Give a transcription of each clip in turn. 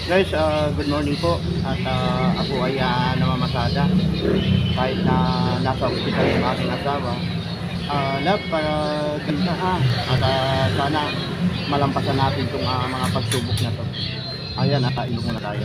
Guys, good morning po. At ako ay namamasada. Kahit na nasa ospital yung aking asawa. Love, para ganda ha. At sana malampasan natin itong mga pagsubok na to. Ayan, ilong na tayo.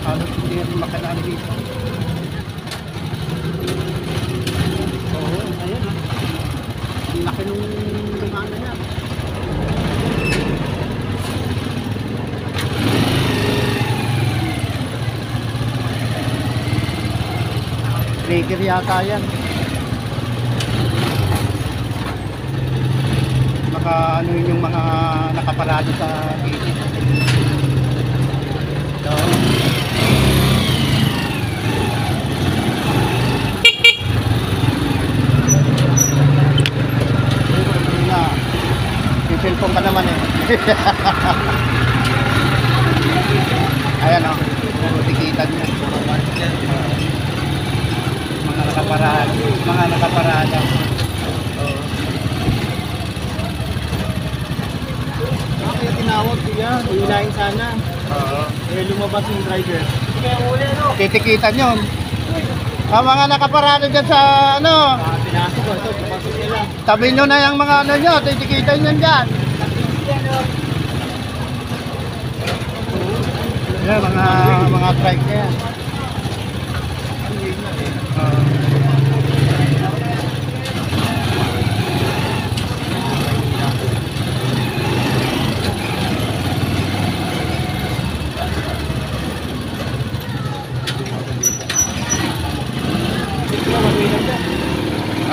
Halos hindi rin makadaan dito. Oo, ayun ha. Ang laki nung lumana niya. Breaker yata yan. Baka ano yun yung mga nakaparado sa gate. So, cellphone ka naman eh. Ayan o, tikitan niya. Mga nakaparada. Kaya tinawag siya, hilahin sana. Lumabas yung driver. Titikitan yun. Mga nakaparada dyan sa ano. Pinasok ito, papasok nila. Tabi nyo na yung mga ano nyo, titikitan yun dyan. Yan, mga trike na yan.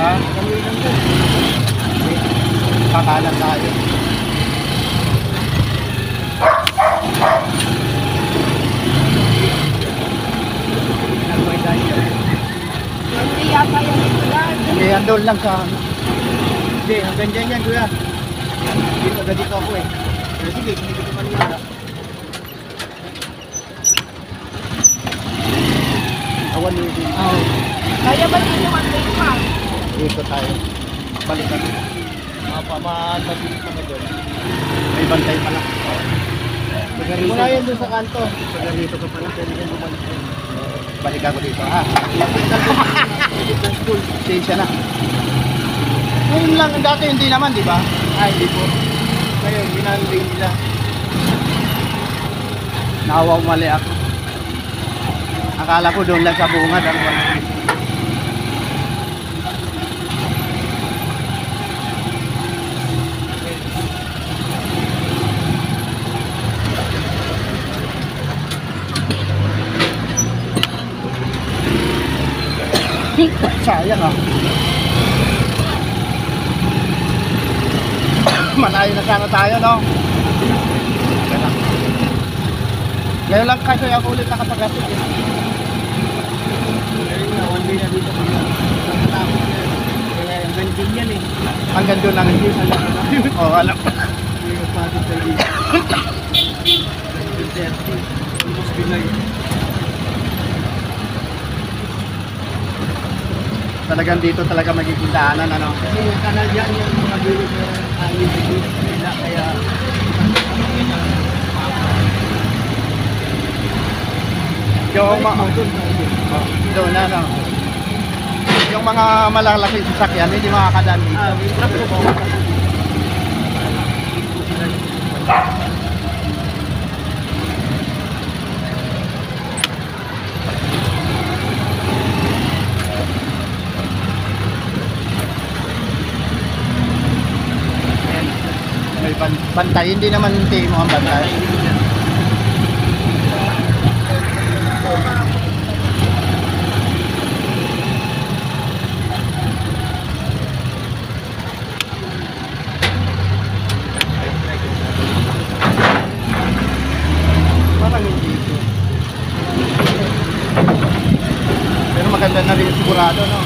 Ah, kakanan tayo. Hindi yata yung ulan. Hindi, andol lang sa... Hindi, hanggang dyan yan, kuya. Dito, dito ako eh. Pero sige, hindi ko maniwala. Awan yung dito. Kaya ba dito mag-take pa? Dito tayo. Balikan. Mapapagpapit kami doon. May bantay pala. Muna yan doon sa kanto. Dito ka pala. Pwede yan bumalik. Balik ako dito, ha? Sensya na. Ngayon lang, dati hindi naman, di ba? Hindi po. Ngayon, ginanling nila. Nawaw mali ako. Akala ko doon lang sa bungad ang wala. Sayang ah. Malayo na sana tayo, no? Ngayon lang kasi ako ulit nakapag-atid eh. One day na dito pa yan. Hanggang din yan eh. Hanggang doon lang hindi. Oo, alam. Yung pagod tayo dito. 30. Almost binay. Talagang dito talaga magiging daanan, ano? Kasi yung kanal dyan, yung mga bilog na hangin dito nila, kaya yung doon na, no? Yung mga malalaking sasakyan, hindi makakadaan dito. May bantay, hindi naman hindi mo ang bantay. Parang hindi. Pero maganda na rin sigurado, no?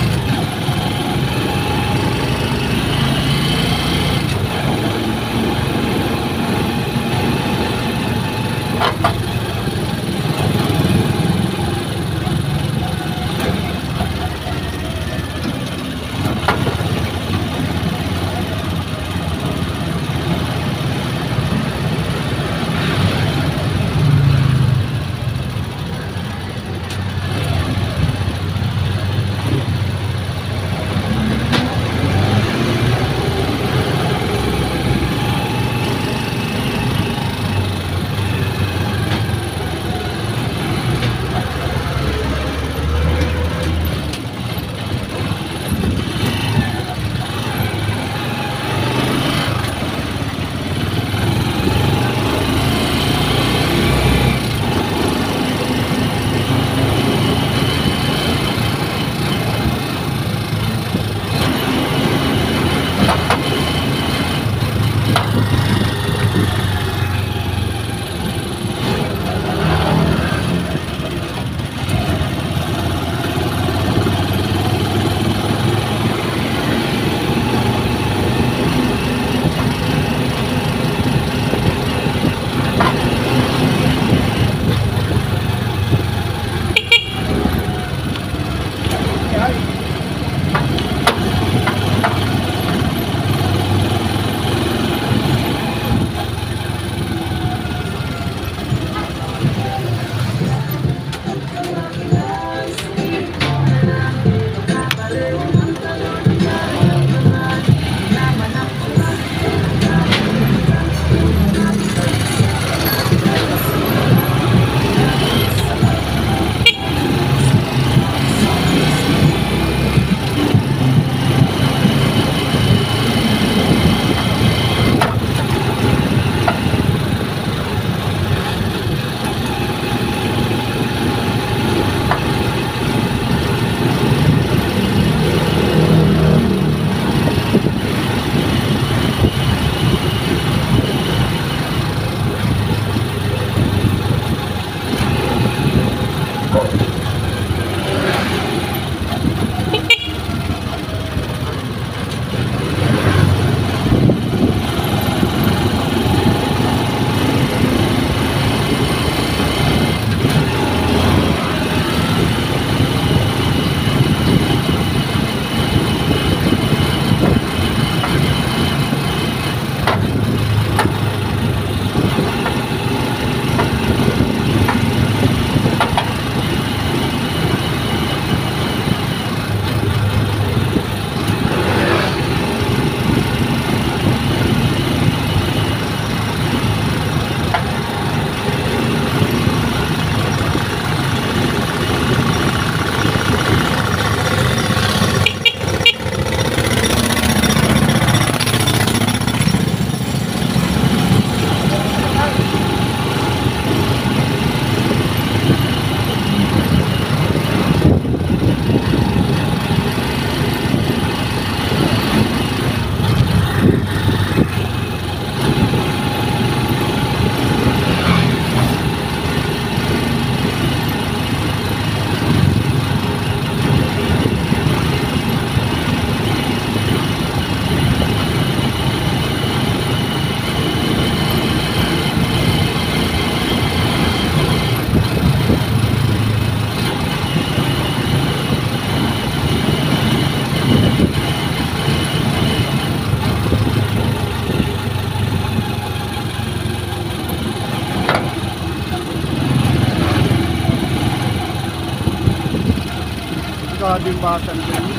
Delikado yung bata na ganyan.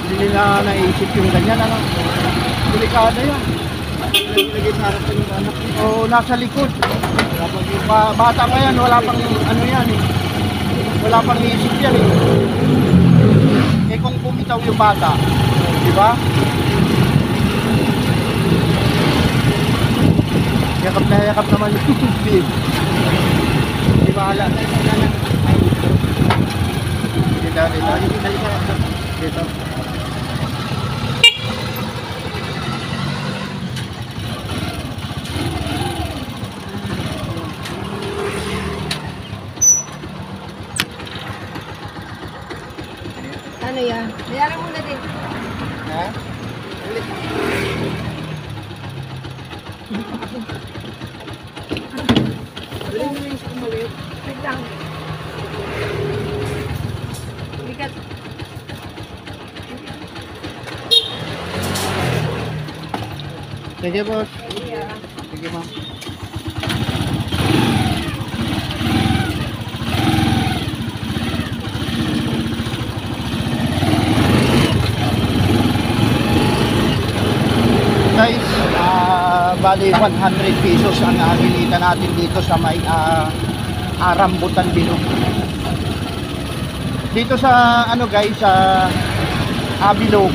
Hindi nila naisip yung ganyan, ano? Delikado yan. Lagi sa harap yung anak. O nasa likod. Bata pa yan, wala pang ano yan eh. Wala pang isip yan eh. Eh kung bumitaw yung bata, di ba? Yakap naman yung babe. Di bahala. Dito. Dito. Ano yan? Bayaran mo na din. Ha? Wait lang. Bigat. Sige boss. Yeah. Sige ma'am. Guys, bali 100 pesos ang binita natin dito sa may Rambutan Bilog. Dito sa ano guys, sa Bilog,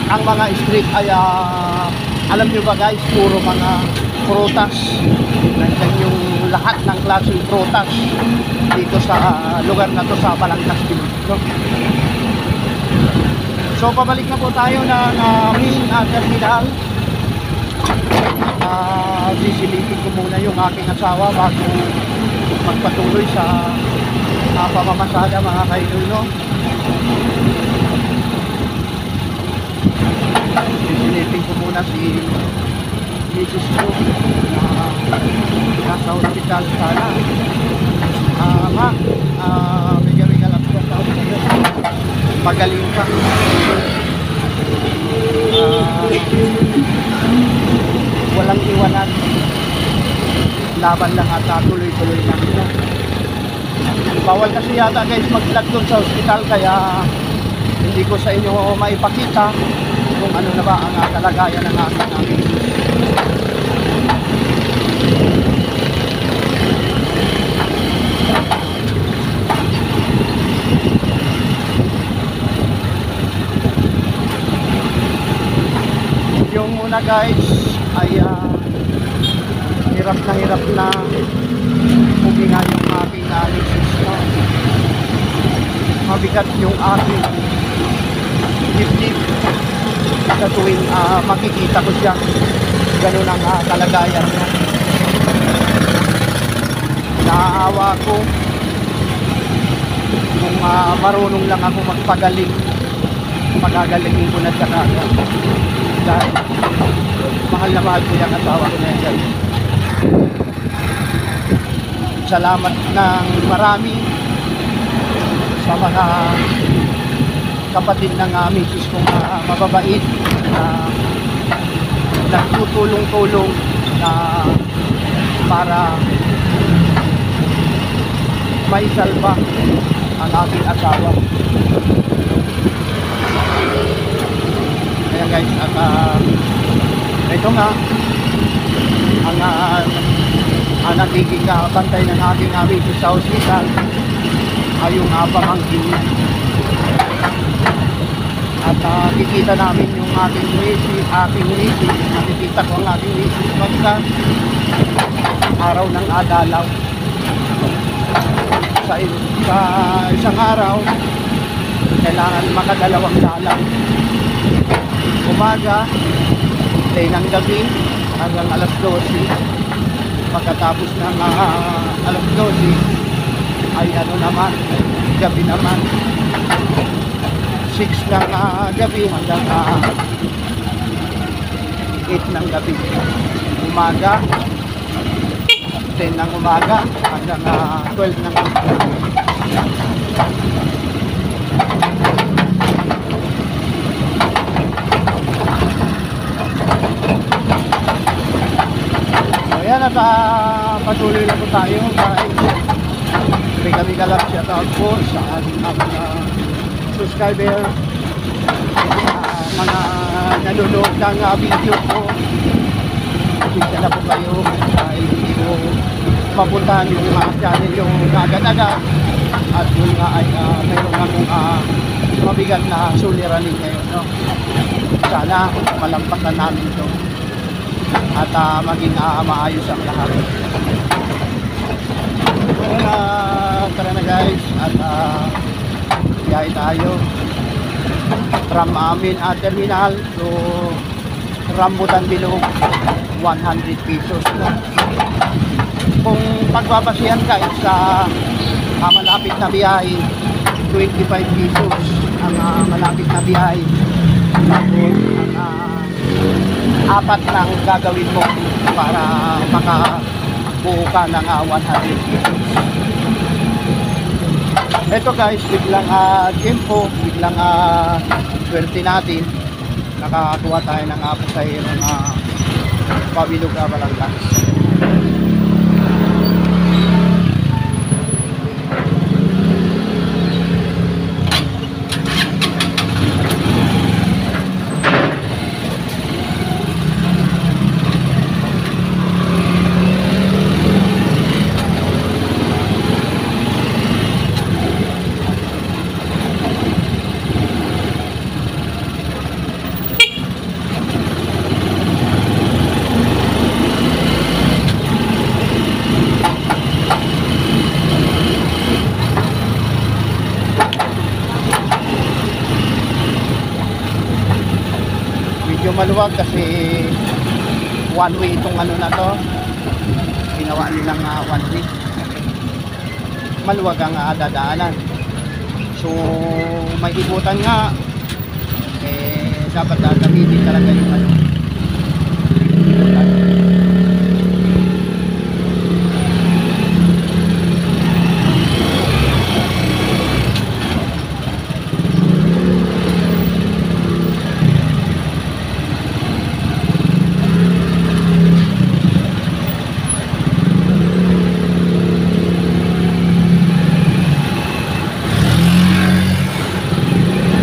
ang mga street ay alam nyo ba guys, puro mga prutas. Nandiyan yung lahat ng klaseng prutas dito sa lugar na to sa Balangkas Bilog. No? So pabalik na po tayo ng main terminal. Sisilipin ko muna yung aking asawa bago magpatuloy sa pamamasada mga kaidol, no? Sisilipin ko muna si Mrs. ko na nasa hospital sana. Medyo lang ko sa hospital. Magaling ka. Walang iwanan, laban lang at tuloy-tuloy lang ito. Bawal kasi yata guys mag-vlog doon sa hospital, kaya hindi ko sa inyo maipakita kung ano na ba ang kalagayan ng aking yung muna guys ay hirap na huminga yung aking misis, no? Mabigat yung aking dibdib sa tuwing makikita ko siya, ganun ang kalagayan niya. Naaawa ko kung marunong lang ako magpagaling, magagalingin ko na siya kagad. Dahil mahal na mahal ko yung asawa ko na yan guys. Salamat ng marami sa mga kapatid ng misis kong mababait na nagtutulong-tulong na para maisalba ang aking asawa. Kaya guys, at ito nga ang nagiging bantay ng aking misis sa hospital ay yung pamangkin niya. At kikita namin yung aking misis, nakikita ko ang aking misis pagka araw ng adalaw. Sa isang araw kailangan makadalawang dalaw, umaga, ng gabi hanggang alas 12. Pagkatapos ng alas 12 ay ano naman, gabi naman, 6 ng gabi hanggang 8 ng gabi. Umaga, 10 ng umaga hanggang 12 ng gabi. So yan nasa patuloy lang po tayo guys. Kami galap shout out po sa ating mga subscriber, mga nanonood ng video ko. Pasensya na po kayo dahil hindi ko mapuntahan yung mga channel yung agad-agad. At yun nga ay mayroon akong mabigat na suliranin ngayon, no? Sana malampasan namin ito at maging maayos ang lahat. Tara na guys at biyahe tayo from amin terminal to Rambutan Bilog, 100 pesos, no? Kung pagbabasihan guys sa malapit na biyahe, 25 pesos ang malapit na biyahe. Tapos ang apat lang gagawin mo para makabuo ka ng 100 pesos. Ito guys, biglang tempo, biglang swerte natin. Nakakuha tayo ng pasahero na pabilog na Balangkas. Maluwag kasi one way itong ano na to, ginawa nilang one way, maluwag ang dadaanan, so may ibutan nga dapat gamitin talaga yung ano, ibutan.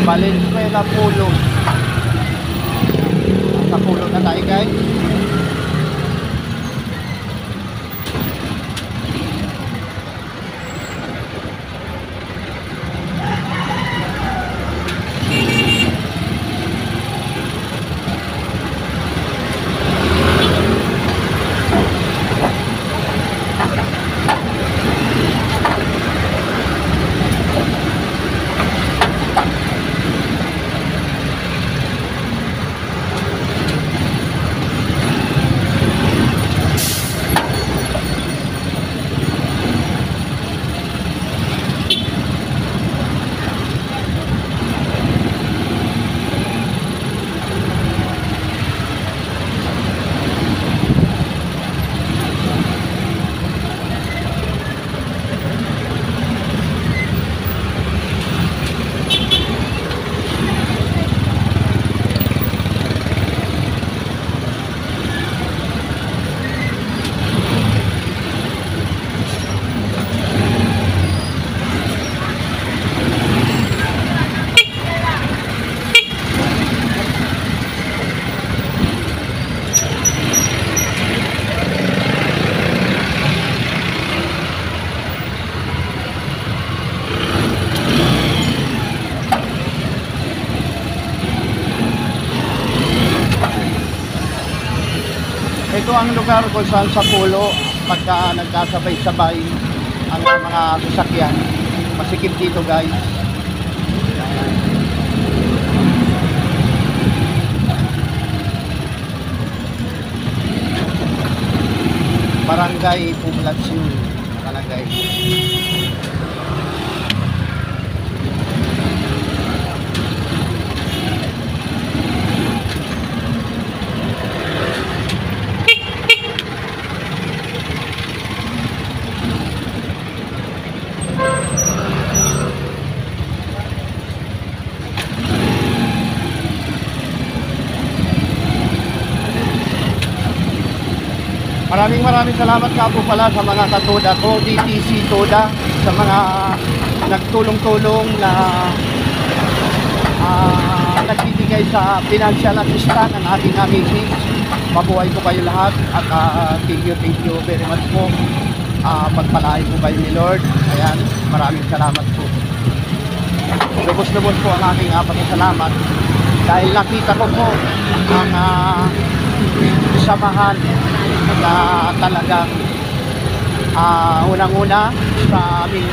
Valenzuela Pulo. Sa Pulo na tayo guys. Ito ang lugar kung saan sa Pulo pagka nagkasabay-sabay ang mga sasakyan. Masikip dito guys. Barangay Poblacion nakalagay. Maraming salamat nga po pala sa mga katoda ko, DTC Toda, sa mga nagtulong-tulong na nagbibigay sa financial assistance ng ating amazing. Mabuhay po kayo lahat at thank you very much po. Pagpalain po kayo ni Lord. Ayan, maraming salamat po. Lubos-lubos po ang aking pasasalamat dahil nakita ko po ang samahan na talagang unang-una sa aming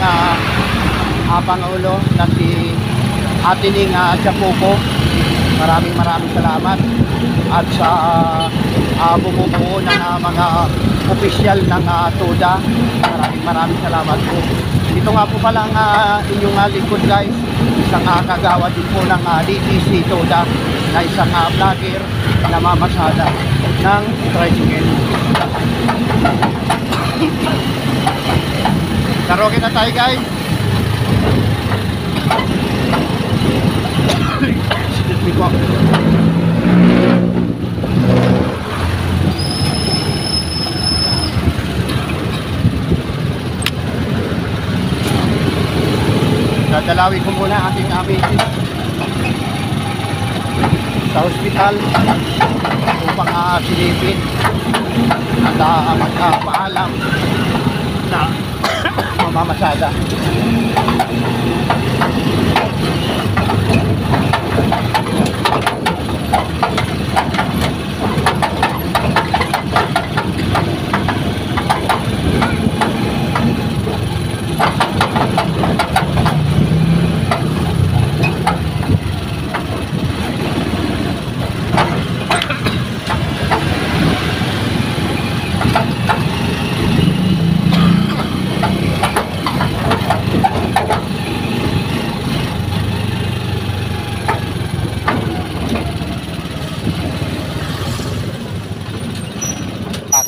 Pangulo na si Atining Jacobo. Maraming salamat at sa bumubuo ng mga opisyal ng TODA. Maraming salamat po. Ito nga po palang inyong lingkod guys, isang kagawa din po ng DTC TODA na isang vlogger na mamasada ng tricycle. Karaoke na tayo guys. Excuse me po. Dadalawin ko muna ating amazing sa hospital upang silipin at magpaalam na mamamasada.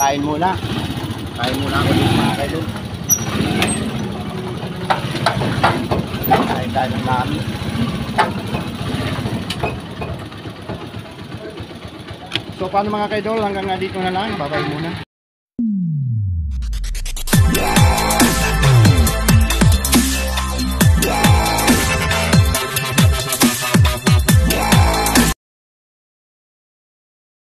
Kain muna. Kain muna ako dito mga kaidol. Kain tayo ng namin. So paano mga kaidol, hanggang dito na lang. Bye-bye muna.